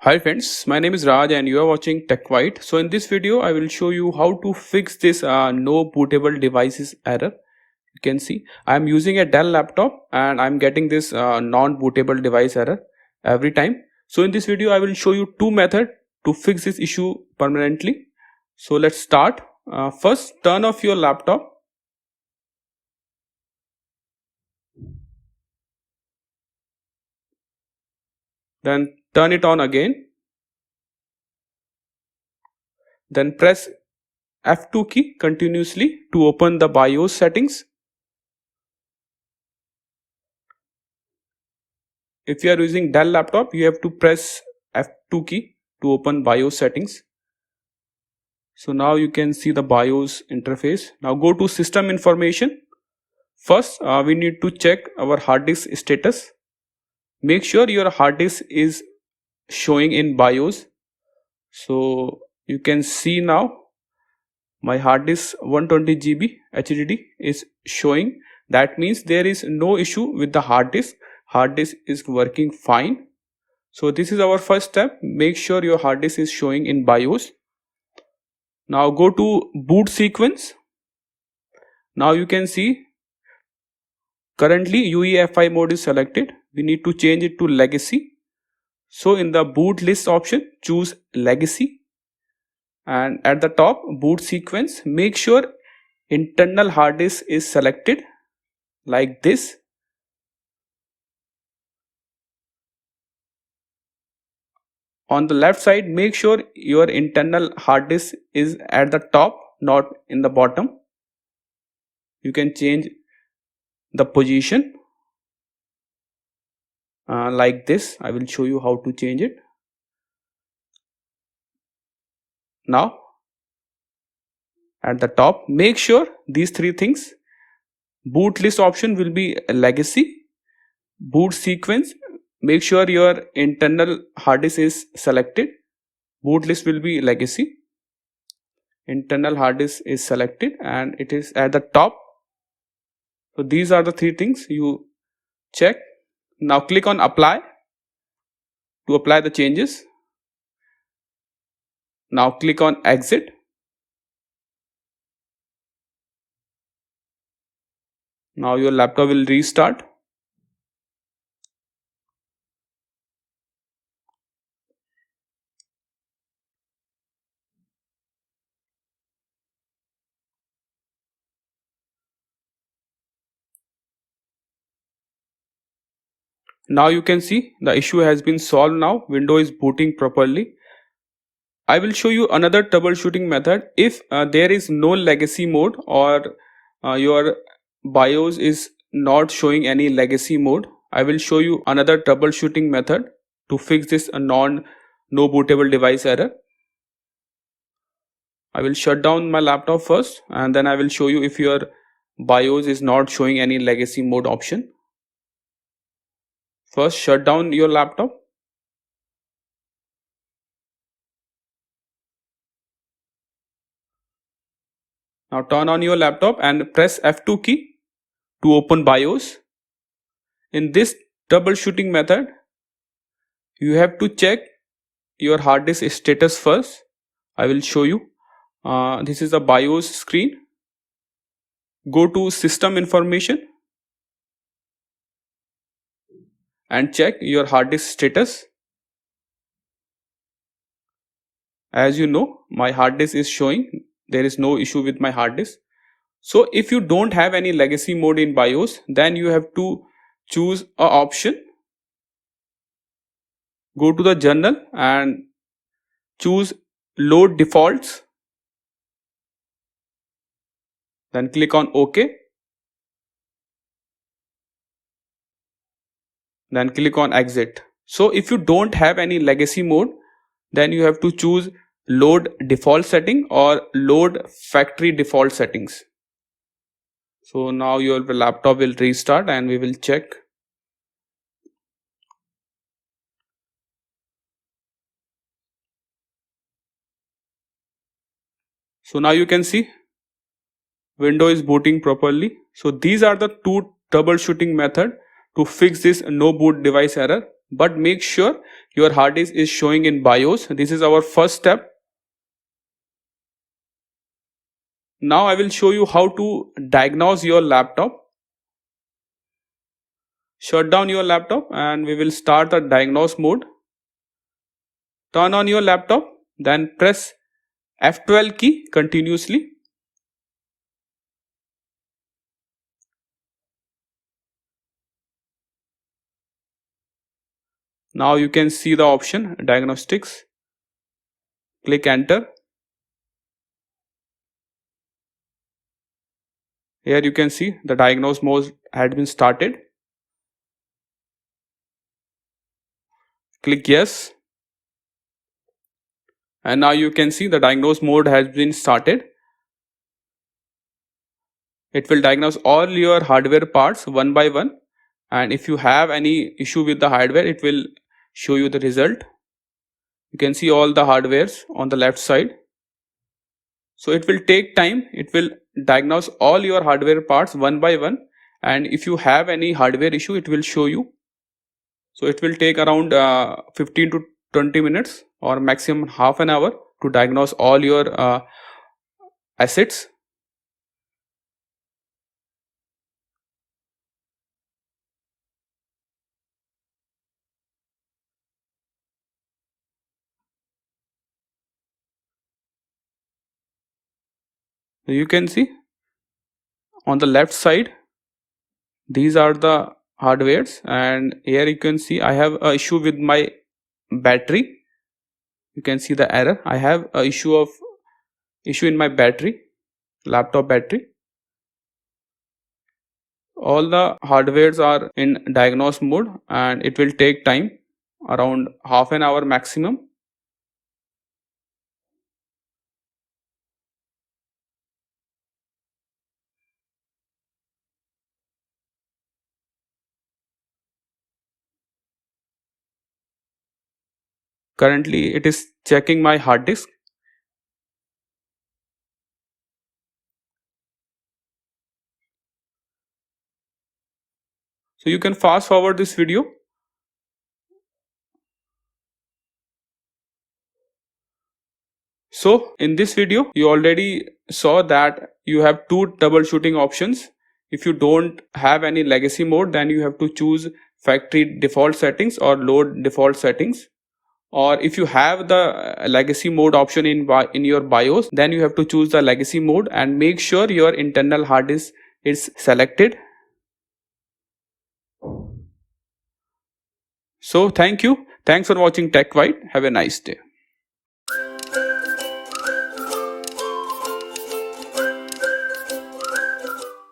Hi friends, my name is Raj and you are watching Tech White. So in this video, I will show you how to fix this no bootable devices error. You can see I am using a Dell laptop and I am getting this non-bootable device error every time. So in this video, I will show you two methods to fix this issue permanently. So let's start. First, turn off your laptop. Then turn it on again. Then press F2 key continuously to open the BIOS settings. If you are using Dell laptop, you have to press F2 key to open BIOS settings. So now you can see the BIOS interface. Now go to system information. First, we need to check our hard disk status. Make sure your hard disk is showing in BIOS. So you can see now my hard disk 120 GB HDD is showing. That means there is no issue with the hard disk. Hard disk is working fine. So this is our first step. Make sure your hard disk is showing in BIOS. Now go to boot sequence. Now you can see currently UEFI mode is selected. We need to change it to legacy. So in the boot list option, choose legacy. And at the top, boot sequence, make sure internal hard disk is selected like this. On the left side, make sure your internal hard disk is at the top, not in the bottom. You can change the position like this. I will show you how to change it. Now at the top, make sure these three things. Boot list option will be legacy. Boot sequence, make sure your internal hard disk is selected. Boot list will be legacy. Internal hard disk is selected and it is at the top. So these are the three things you check. Now click on apply to apply the changes. Now click on exit. Now your laptop will restart. Now you can see the issue has been solved. Now Windows is booting properly. I will show you another troubleshooting method. If there is no legacy mode or your BIOS is not showing any legacy mode, I will show you another troubleshooting method to fix this no bootable device error. I will shut down my laptop first and then I will show you if your BIOS is not showing any legacy mode option. First, shut down your laptop. Now turn on your laptop and press F2 key to open BIOS. In this troubleshooting method, you have to check your hard disk status first. I will show you. This is the BIOS screen. Go to system information and check your hard disk status. As you know, my hard disk is showing. There is no issue with my hard disk. So if you don't have any legacy mode in BIOS, then you have to choose a option. Go to the journal and choose load defaults. Then click on OK. Then click on exit. So if you don't have any legacy mode, then you have to choose load default setting or load factory default settings. So now your laptop will restart and we will check. So now you can see Windows is booting properly. So these are the two troubleshooting method to fix this no boot device error. but make sure your hard disk is showing in BIOS. This is our first step. Now I will show you how to diagnose your laptop. Shut down your laptop and we will start the diagnose mode. Turn on your laptop, then press F12 key continuously. Now you can see the option diagnostics. Click enter. Here you can see the diagnose mode had been started. Click yes. And now you can see the diagnose mode has been started. It will diagnose all your hardware parts one by one, and if you have any issue with the hardware, it will show you the result. You can see all the hardwares on the left side. So it will take time. It will diagnose all your hardware parts one by one, and if you have any hardware issue, it will show you. So it will take around 15 to 20 minutes or maximum half an hour to diagnose all your assets. So you can see on the left side, these are the hardwares, and here you can see I have a issue with my battery. You can see the error. I have a issue in my battery, laptop battery. All the hardwares are in diagnose mode and it will take time, around half an hour maximum. Currently it is checking my hard disk. So you can fast forward this video. So in this video, you already saw that you have two troubleshooting options. If you don't have any legacy mode, then you have to choose factory default settings or load default settings. Or if you have the legacy mode option in your BIOS, then you have to choose the legacy mode and make sure your internal hard disk is selected. So thank you. Thanks for watching TechWhite. Have a nice day.